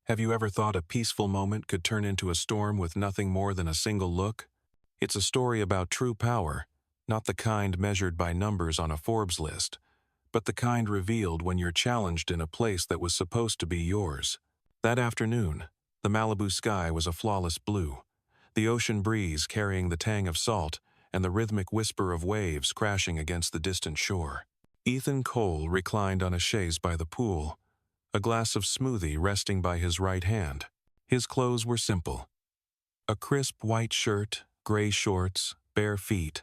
Have you ever thought a peaceful moment could turn into a storm with nothing more than a single look? It's a story about true power, not the kind measured by numbers on a Forbes list, but the kind revealed when you're challenged in a place that was supposed to be yours. That afternoon, the Malibu sky was a flawless blue, the ocean breeze carrying the tang of salt and the rhythmic whisper of waves crashing against the distant shore. Ethan Cole reclined on a chaise by the pool, a glass of smoothie resting by his right hand. His clothes were simple. A crisp white shirt, gray shorts, bare feet.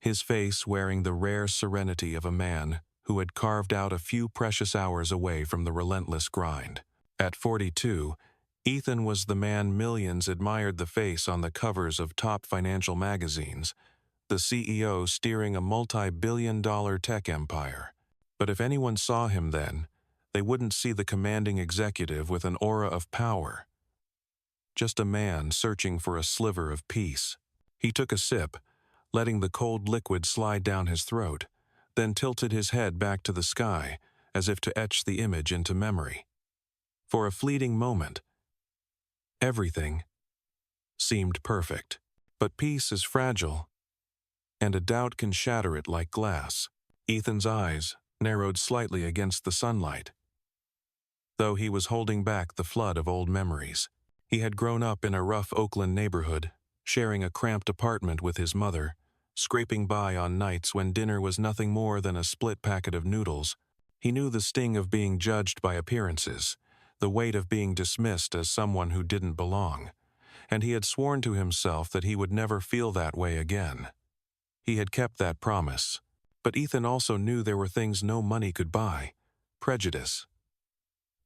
His face wearing the rare serenity of a man who had carved out a few precious hours away from the relentless grind. At 42, Ethan was the man millions admired the face on the covers of top financial magazines, the CEO steering a multi-billion-dollar tech empire. But if anyone saw him then, they wouldn't see the commanding executive with an aura of power. Just a man searching for a sliver of peace. He took a sip, letting the cold liquid slide down his throat, then tilted his head back to the sky as if to etch the image into memory. For a fleeting moment, everything seemed perfect. But peace is fragile, and a doubt can shatter it like glass. Ethan's eyes narrowed slightly against the sunlight, though he was holding back the flood of old memories. He had grown up in a rough Oakland neighborhood, sharing a cramped apartment with his mother, scraping by on nights when dinner was nothing more than a split packet of noodles. He knew the sting of being judged by appearances, the weight of being dismissed as someone who didn't belong, and he had sworn to himself that he would never feel that way again. He had kept that promise, but Ethan also knew there were things no money could buy: prejudice.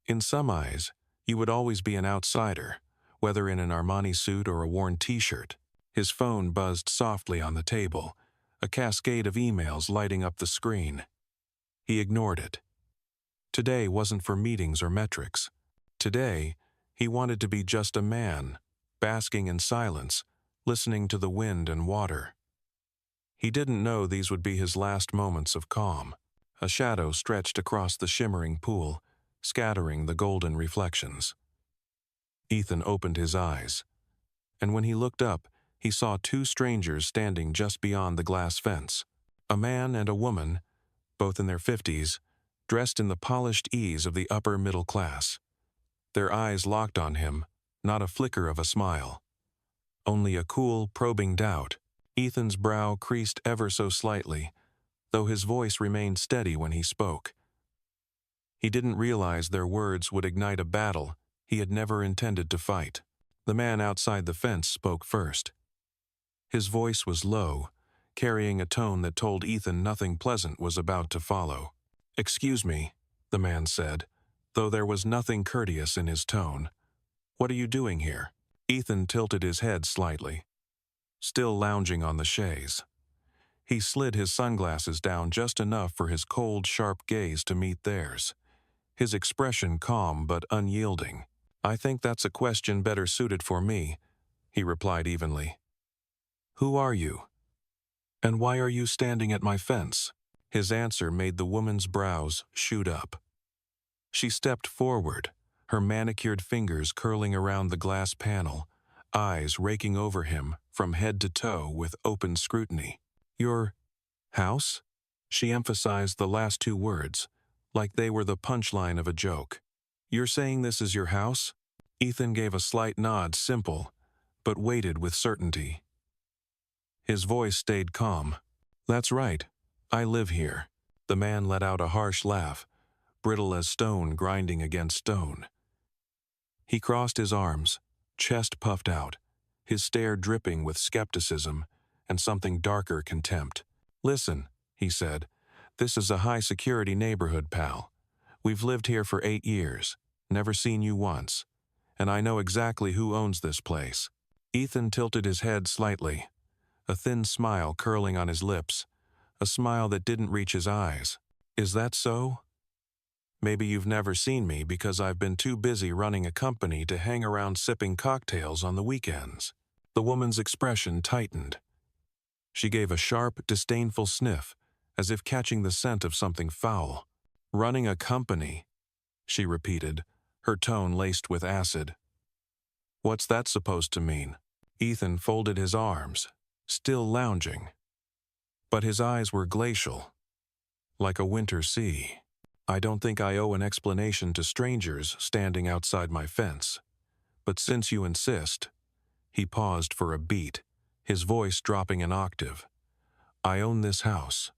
In some eyes, you would always be an outsider, whether in an Armani suit or a worn t-shirt. His phone buzzed softly on the table, a cascade of emails lighting up the screen. He ignored it. Today wasn't for meetings or metrics. Today, he wanted to be just a man, basking in silence, listening to the wind and water. He didn't know these would be his last moments of calm. A shadow stretched across the shimmering pool, scattering the golden reflections. Ethan opened his eyes, and when he looked up, he saw two strangers standing just beyond the glass fence. A man and a woman, both in their 50s, dressed in the polished ease of the upper middle class. Their eyes locked on him, not a flicker of a smile. Only a cool, probing doubt. Ethan's brow creased ever so slightly, though his voice remained steady when he spoke. He didn't realize their words would ignite a battle he had never intended to fight. The man outside the fence spoke first. His voice was low, carrying a tone that told Ethan nothing pleasant was about to follow. "Excuse me," the man said, though there was nothing courteous in his tone. "What are you doing here?" Ethan tilted his head slightly, still lounging on the chaise. He slid his sunglasses down just enough for his cold, sharp gaze to meet theirs, his expression calm but unyielding. "I think that's a question better suited for me," he replied evenly. "Who are you? And why are you standing at my fence?" His answer made the woman's brows shoot up. She stepped forward, her manicured fingers curling around the glass panel, eyes raking over him from head to toe with open scrutiny. "Your house?" She emphasized the last two words, like they were the punchline of a joke. "You're saying this is your house?" Ethan gave a slight nod, simple, but weighted with certainty. His voice stayed calm. "That's right. I live here." The man let out a harsh laugh, brittle as stone grinding against stone. He crossed his arms, chest puffed out, his stare dripping with skepticism and something darker contempt. "Listen," he said, "this is a high-security neighborhood, pal. We've lived here for 8 years, never seen you once, and I know exactly who owns this place." Ethan tilted his head slightly, a thin smile curling on his lips, a smile that didn't reach his eyes. "Is that so? Maybe you've never seen me because I've been too busy running a company to hang around sipping cocktails on the weekends." The woman's expression tightened. She gave a sharp, disdainful sniff, as if catching the scent of something foul. "Running a company," she repeated, her tone laced with acid. What's that supposed to mean? Ethan folded his arms, still lounging. But his eyes were glacial, like a winter sea. I don't think I owe an explanation to strangers standing outside my fence. But since you insist, he paused for a beat, his voice dropping an octave. I own this house,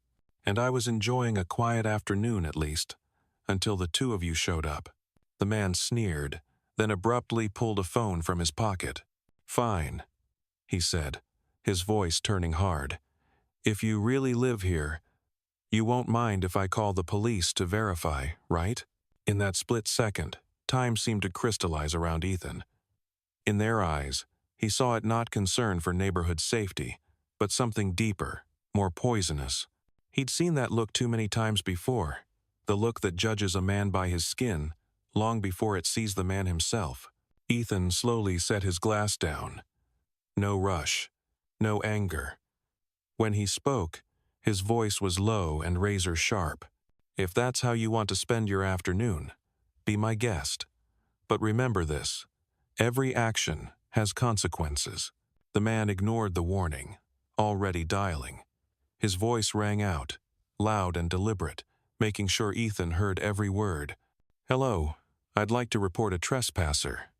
and I was enjoying a quiet afternoon at least, until the two of you showed up. The man sneered, then abruptly pulled a phone from his pocket. Fine, he said, his voice turning hard. If you really live here, you won't mind if I call the police to verify, right? In that split second, time seemed to crystallize around Ethan. In their eyes, he saw it not concern for neighborhood safety, but something deeper, more poisonous. He'd seen that look too many times before, the look that judges a man by his skin, long before it sees the man himself. Ethan slowly set his glass down. No rush, no anger. When he spoke, his voice was low and razor sharp. If that's how you want to spend your afternoon, be my guest. But remember this, every action has consequences. The man ignored the warning, already dialing. His voice rang out, loud and deliberate, making sure Ethan heard every word. Hello, I'd like to report a trespasser.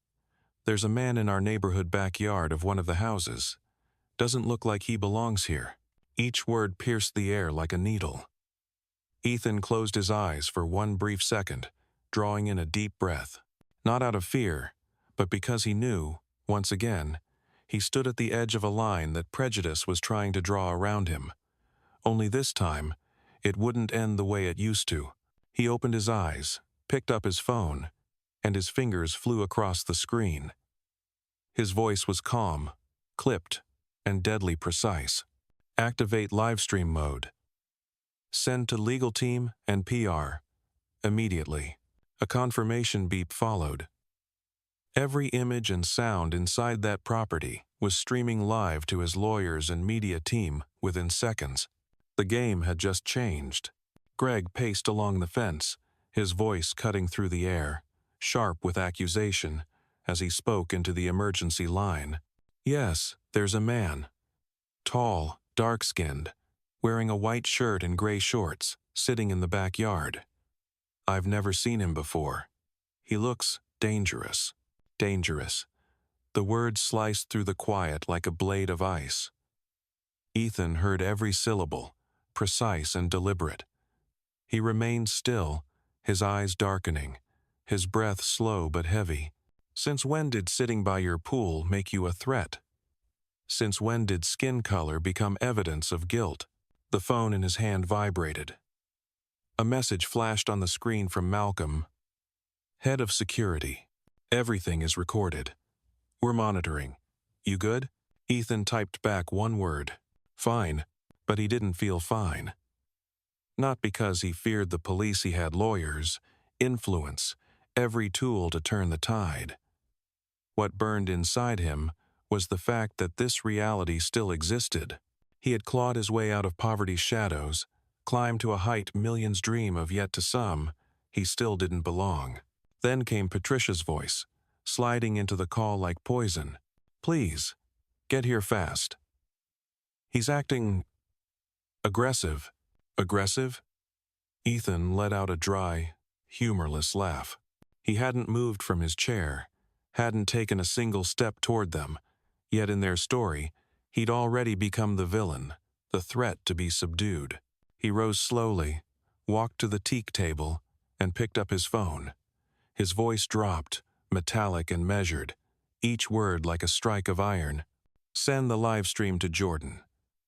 There's a man in our neighborhood backyard of one of the houses. Doesn't look like he belongs here. Each word pierced the air like a needle. Ethan closed his eyes for one brief second, drawing in a deep breath. Not out of fear, but because he knew, once again, he stood at the edge of a line that prejudice was trying to draw around him. Only this time, it wouldn't end the way it used to. He opened his eyes, picked up his phone, and his fingers flew across the screen. His voice was calm, clipped, and deadly precise. Activate livestream mode. Send to legal team and PR. Immediately. A confirmation beep followed. Every image and sound inside that property was streaming live to his lawyers and media team within seconds. The game had just changed. Greg paced along the fence, his voice cutting through the air, sharp with accusation, as he spoke into the emergency line. Yes, there's a man. Tall, dark-skinned, wearing a white shirt and gray shorts, sitting in the backyard. I've never seen him before. He looks dangerous. Dangerous. The words sliced through the quiet like a blade of ice. Ethan heard every syllable, precise and deliberate. He remained still, his eyes darkening, his breath slow but heavy. Since when did sitting by your pool make you a threat? Since when did skin color become evidence of guilt? The phone in his hand vibrated. A message flashed on the screen from Malcolm. Head of Security. Everything is recorded. We're monitoring. You good? Ethan typed back one word. Fine. But he didn't feel fine. Not because he feared the police. He had lawyers, influence, every tool to turn the tide. What burned inside him was the fact that this reality still existed. He had clawed his way out of poverty's shadows, climbed to a height millions dream of, yet to some, he still didn't belong. Then came Patricia's voice, sliding into the call like poison. Please, get here fast. He's acting aggressive. Aggressive? Ethan let out a dry, humorless laugh. He hadn't moved from his chair, hadn't taken a single step toward them, yet in their story, he'd already become the villain, the threat to be subdued. He rose slowly, walked to the teak table, and picked up his phone. His voice dropped, metallic and measured, each word like a strike of iron. Send the live stream to Jordan.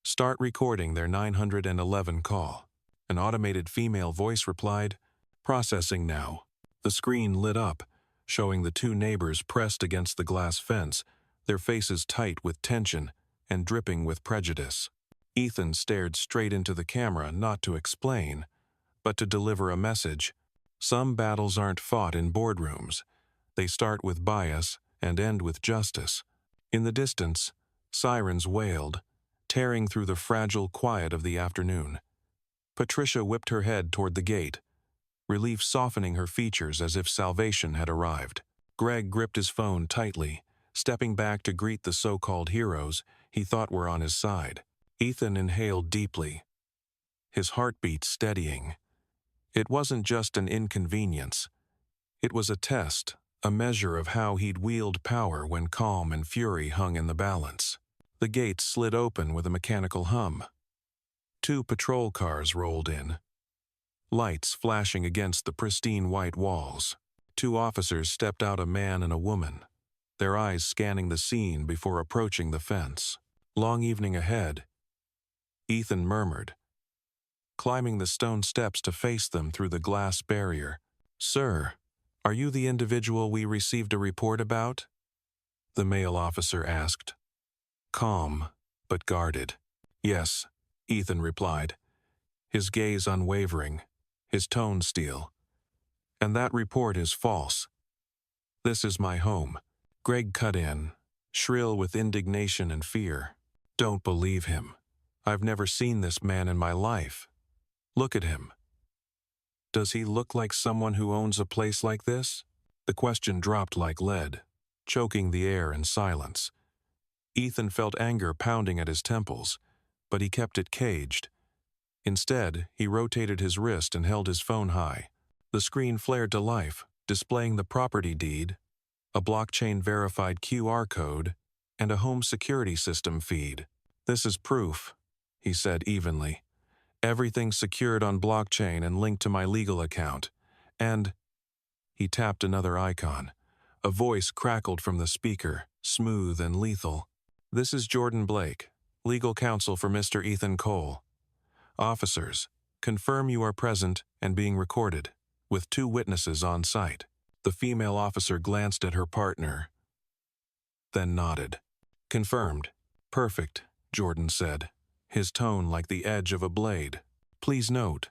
Start recording their 911 call. An automated female voice replied, processing now. The screen lit up, showing the two neighbors pressed against the glass fence, their faces tight with tension and dripping with prejudice. Ethan stared straight into the camera, not to explain, but to deliver a message. Some battles aren't fought in boardrooms. They start with bias and end with justice. In the distance, sirens wailed, tearing through the fragile quiet of the afternoon. Patricia whipped her head toward the gate. relief softening her features as if salvation had arrived. Greg gripped his phone tightly, stepping back to greet the so-called heroes he thought were on his side. Ethan inhaled deeply, his heartbeat steadying. It wasn't just an inconvenience. It was a test, a measure of how he'd wield power when calm and fury hung in the balance. The gates slid open with a mechanical hum. 2 patrol cars rolled in, lights flashing against the pristine white walls. 2 officers stepped out, a man and a woman, their eyes scanning the scene before approaching the fence. Long evening ahead, Ethan murmured, climbing the stone steps to face them through the glass barrier. "Sir, are you the individual we received a report about?" the male officer asked, calm but guarded. "Yes," Ethan replied, his gaze unwavering, his tone steel. "And that report is false. This is my home." Greg cut in, shrill with indignation and fear. "Don't believe him. I've never seen this man in my life. Look at him. Does he look like someone who owns a place like this?" The question dropped like lead, choking the air in silence. Ethan felt anger pounding at his temples, but he kept it caged. Instead, he rotated his wrist and held his phone high. The screen flared to life, displaying the property deed, a blockchain-verified QR code, and a home security system feed. "This is proof," he said evenly. "Everything secured on blockchain and linked to my legal account. And—" he tapped another icon. A voice crackled from the speaker, smooth and lethal. "This is Jordan Blake, legal counsel for Mr. Ethan Cole. Officers, confirm you are present and being recorded, with 2 witnesses on site." The female officer glanced at her partner, then nodded. "Confirmed." "Perfect," Jordan said, his tone like the edge of a blade. "Please note,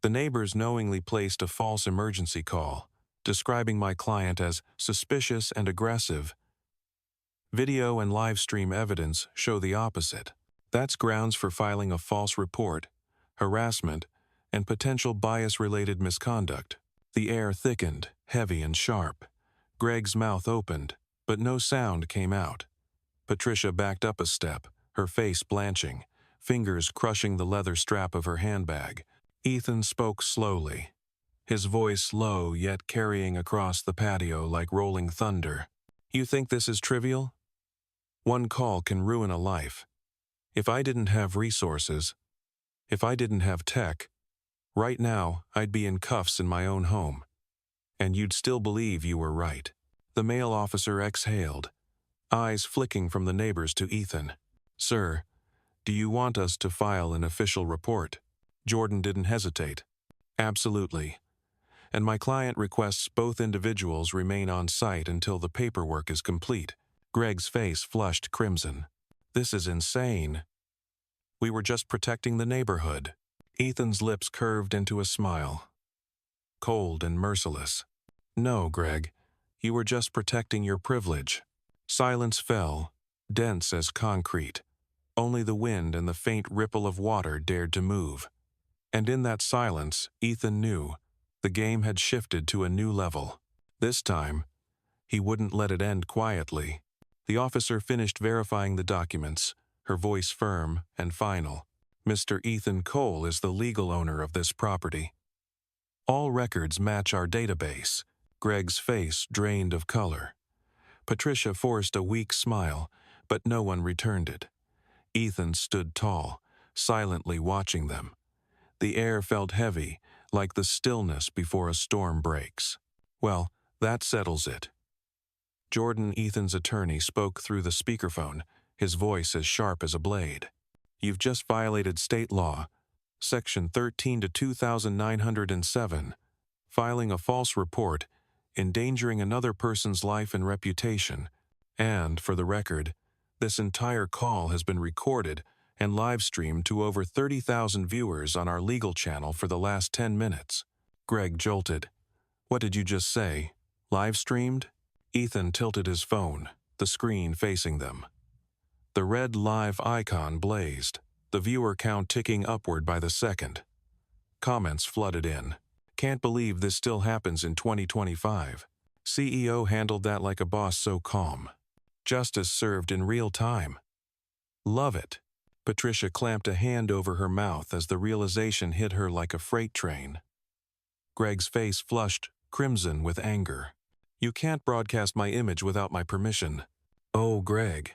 the neighbors knowingly placed a false emergency call, describing my client as suspicious and aggressive. Video and live stream evidence show the opposite. That's grounds for filing a false report, harassment, and potential bias-related misconduct." The air thickened, heavy and sharp. Greg's mouth opened, but no sound came out. Patricia backed up a step, her face blanching, fingers crushing the leather strap of her handbag. Ethan spoke slowly, his voice low yet carrying across the patio like rolling thunder. "You think this is trivial? One call can ruin a life. If I didn't have resources, if I didn't have tech, right now I'd be in cuffs in my own home. And you'd still believe you were right." The male officer exhaled, eyes flicking from the neighbors to Ethan. "Sir, do you want us to file an official report?" Jordan didn't hesitate. "Absolutely. And my client requests both individuals remain on site until the paperwork is complete." Greg's face flushed crimson. "This is insane. We were just protecting the neighborhood." Ethan's lips curved into a smile, cold and merciless. "No, Greg, you were just protecting your privilege." Silence fell, dense as concrete. Only the wind and the faint ripple of water dared to move. And in that silence, Ethan knew the game had shifted to a new level. This time, he wouldn't let it end quietly. The officer finished verifying the documents, her voice firm and final. "Mr. Ethan Cole is the legal owner of this property. All records match our database." Greg's face drained of color. Patricia forced a weak smile, but no one returned it. Ethan stood tall, silently watching them. The air felt heavy, like the stillness before a storm breaks. "Well, that settles it." Jordan, Ethan's attorney, spoke through the speakerphone, his voice as sharp as a blade. "You've just violated state law, Section 13 to 2907, filing a false report, endangering another person's life and reputation. And, for the record, this entire call has been recorded and live-streamed to over 30,000 viewers on our legal channel for the last 10 minutes. Greg jolted. "What did you just say? Live-streamed?" Ethan tilted his phone, the screen facing them. The red live icon blazed, the viewer count ticking upward by the second. Comments flooded in. Can't believe this still happens in 2025. CEO handled that like a boss, so calm. Justice served in real time. Love it. Patricia clamped a hand over her mouth as the realization hit her like a freight train. Greg's face flushed crimson with anger. You can't broadcast my image without my permission. Oh, Greg.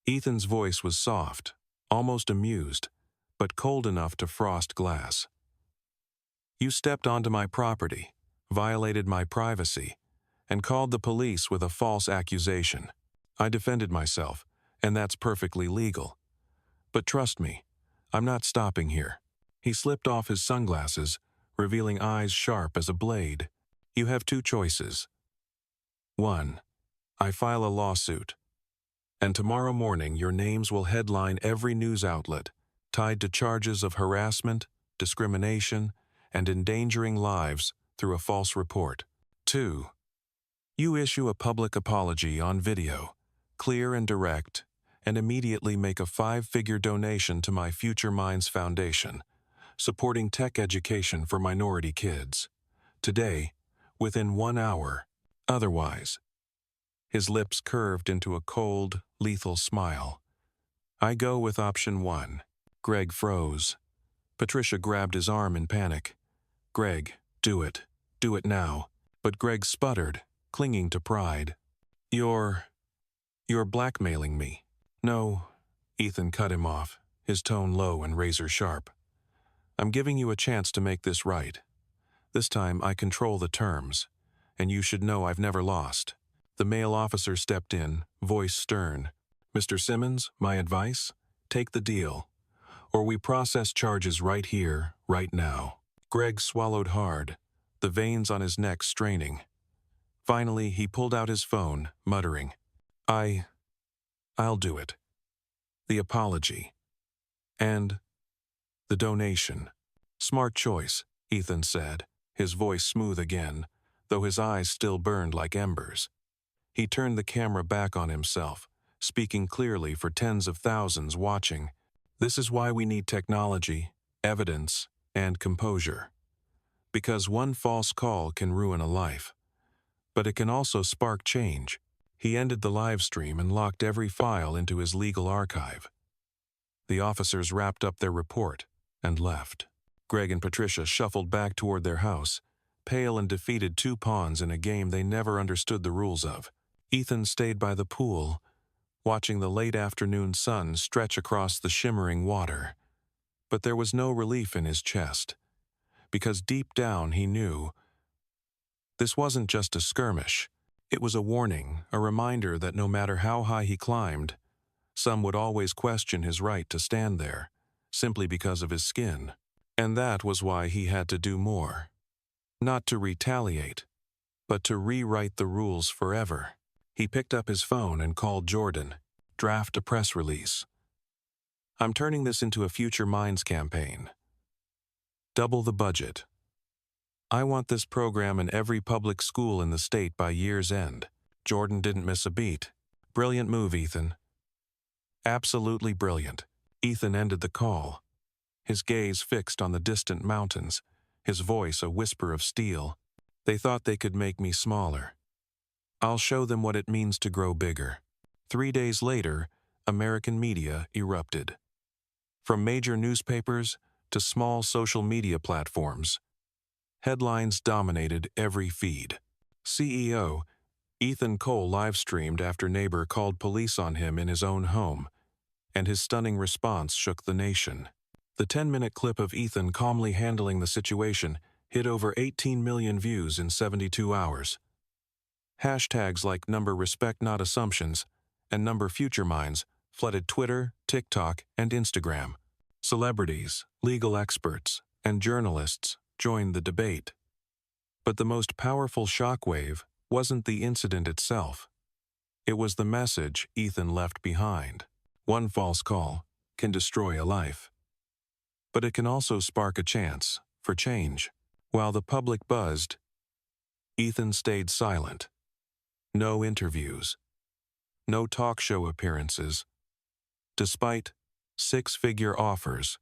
Ethan's voice was soft, almost amused, but cold enough to frost glass. You stepped onto my property, violated my privacy, and called the police with a false accusation. I defended myself, and that's perfectly legal. But trust me, I'm not stopping here. He slipped off his sunglasses, revealing eyes sharp as a blade. You have two choices. 1. I file a lawsuit. And tomorrow morning your names will headline every news outlet, tied to charges of harassment, discrimination, and endangering lives through a false report. 2. You issue a public apology on video, clear and direct, and immediately make a 5-figure donation to my Future Minds Foundation, supporting tech education for minority kids. Today, within 1 hour. Otherwise. His lips curved into a cold, lethal smile. I go with option 1. Greg froze. Patricia grabbed his arm in panic. Greg, do it. Do it now. But Greg sputtered, clinging to pride. You're blackmailing me. No, Ethan cut him off, his tone low and razor sharp. I'm giving you a chance to make this right. This time I control the terms, and you should know I've never lost. The male officer stepped in, voice stern. Mr. Simmons, my advice? Take the deal. Or we process charges right here, right now. Greg swallowed hard, the veins on his neck straining. Finally, he pulled out his phone, muttering, I'll do it. The apology. And the donation. Smart choice, Ethan said, his voice smooth again, though his eyes still burned like embers. He turned the camera back on himself, speaking clearly for tens of thousands watching. This is why we need technology, evidence, and composure. Because one false call can ruin a life. But it can also spark change. He ended the live stream and locked every file into his legal archive. The officers wrapped up their report and left. Greg and Patricia shuffled back toward their house, pale and defeated two pawns in a game they never understood the rules of. Ethan stayed by the pool, watching the late afternoon sun stretch across the shimmering water. But there was no relief in his chest, because deep down he knew this wasn't just a skirmish. It was a warning, a reminder that no matter how high he climbed, some would always question his right to stand there, simply because of his skin. And that was why he had to do more. Not to retaliate, but to rewrite the rules forever. He picked up his phone and called Jordan. Draft a press release. I'm turning this into a Future Minds campaign. Double the budget. I want this program in every public school in the state by year's end. Jordan didn't miss a beat. Brilliant move, Ethan. Absolutely brilliant. Ethan ended the call, his gaze fixed on the distant mountains, his voice a whisper of steel. They thought they could make me smaller. I'll show them what it means to grow bigger. 3 days later, American media erupted. From major newspapers to small social media platforms, headlines dominated every feed. CEO Ethan Cole live-streamed after neighbor called police on him in his own home, and his stunning response shook the nation. The 10-minute clip of Ethan calmly handling the situation hit over 18 million views in 72 hours. Hashtags like #RespectNotAssumptions and #FutureMinds flooded Twitter, TikTok, and Instagram. Celebrities, legal experts, and journalists joined the debate. But the most powerful shockwave wasn't the incident itself. It was the message Ethan left behind. One false call can destroy a life. But it can also spark a chance for change. While the public buzzed, Ethan stayed silent. No interviews. No talk show appearances. Despite 6-figure offers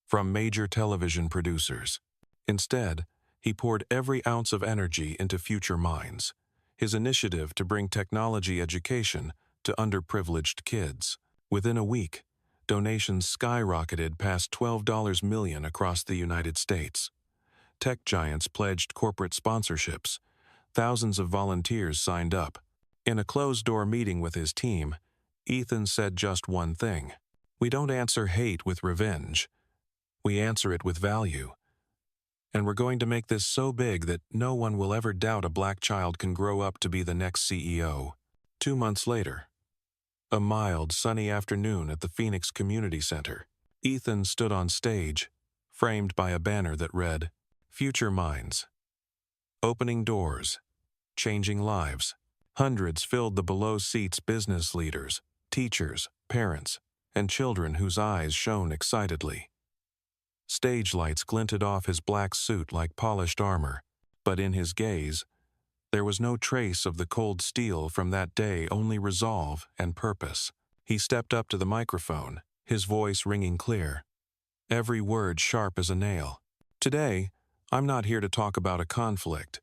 from major television producers. Instead, He poured every ounce of energy into Future Minds, his initiative to bring technology education to underprivileged kids. Within a week, donations skyrocketed past $12 million across the United States. Tech giants pledged corporate sponsorships. Thousands of volunteers signed up. In a closed-door meeting with his team, Ethan said just one thing: "We don't answer hate with revenge. We answer it with value. And we're going to make this so big that no one will ever doubt a black child can grow up to be the next CEO." 2 months later, a mild, sunny afternoon at the Phoenix Community Center, Ethan stood on stage, framed by a banner that read, "Future Minds. Opening doors. Changing lives." Hundreds filled the below seats: business leaders, teachers, parents, and children whose eyes shone excitedly. Stage lights glinted off his black suit like polished armor, but in his gaze, there was no trace of the cold steel from that day, only resolve and purpose. He stepped up to the microphone, his voice ringing clear, every word sharp as a nail. "Today, I'm not here to talk about a conflict.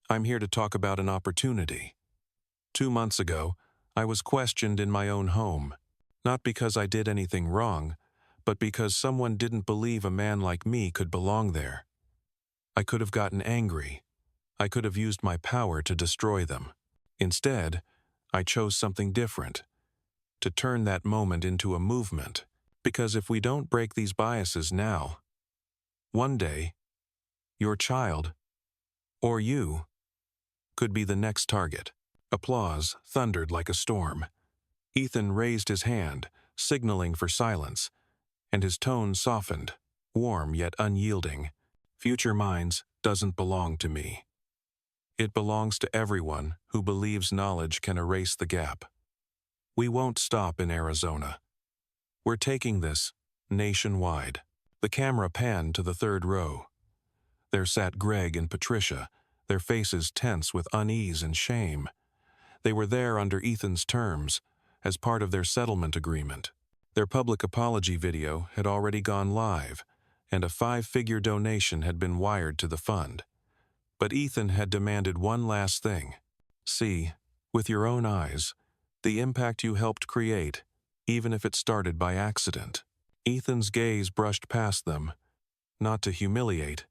I'm here to talk about an opportunity. 2 months ago, I was questioned in my own home, not because I did anything wrong, but because someone didn't believe a man like me could belong there. I could have gotten angry. I could have used my power to destroy them. Instead, I chose something different, to turn that moment into a movement, because if we don't break these biases now, one day, your child, or you, could be the next target." Applause thundered like a storm. Ethan raised his hand, signaling for silence, and his tone softened, warm yet unyielding. "Future Minds doesn't belong to me. It belongs to everyone who believes knowledge can erase the gap. We won't stop in Arizona. We're taking this nationwide." The camera panned to the third row. There sat Greg and Patricia, their faces tense with unease and shame. They were there under Ethan's terms, as part of their settlement agreement. Their public apology video had already gone live, and a 5-figure donation had been wired to the fund. But Ethan had demanded one last thing: see, with your own eyes, the impact you helped create, even if it started by accident. Ethan's gaze brushed past them, not to humiliate,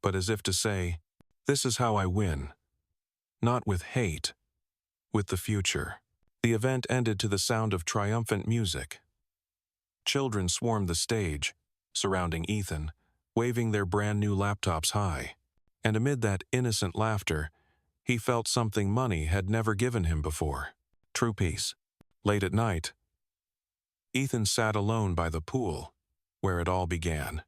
but as if to say, "This is how I win. Not with hate, with the future." The event ended to the sound of triumphant music. Children swarmed the stage, surrounding Ethan, waving their brand-new laptops high. And amid that innocent laughter, he felt something money had never given him before: true peace. Late at night, Ethan sat alone by the pool, where it all began.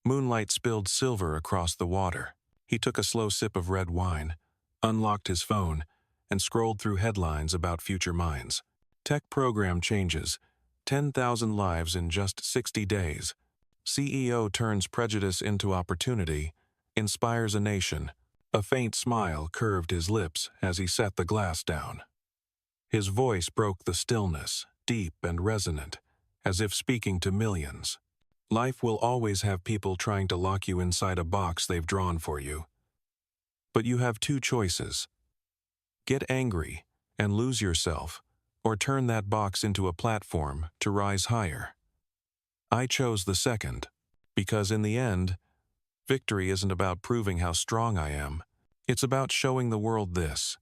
Moonlight spilled silver across the water. He took a slow sip of red wine, unlocked his phone, and scrolled through headlines about Future Minds. Tech program changes, 10,000 lives in just 60 days. CEO turns prejudice into opportunity, inspires a nation. A faint smile curved his lips as he set the glass down. His voice broke the stillness, deep and resonant, as if speaking to millions. Life will always have people trying to lock you inside a box they've drawn for you. But you have 2 choices. Get angry and lose yourself, or turn that box into a platform to rise higher. I chose the second, because in the end, victory isn't about proving how strong I am. It's about showing the world this: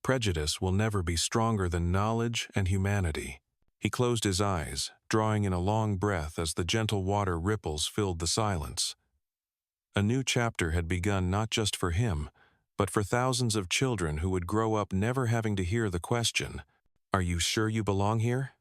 prejudice will never be stronger than knowledge and humanity. He closed his eyes, drawing in a long breath as the gentle water ripples filled the silence. A new chapter had begun, not just for him, but for thousands of children who would grow up never having to hear the question, "Are you sure you belong here?"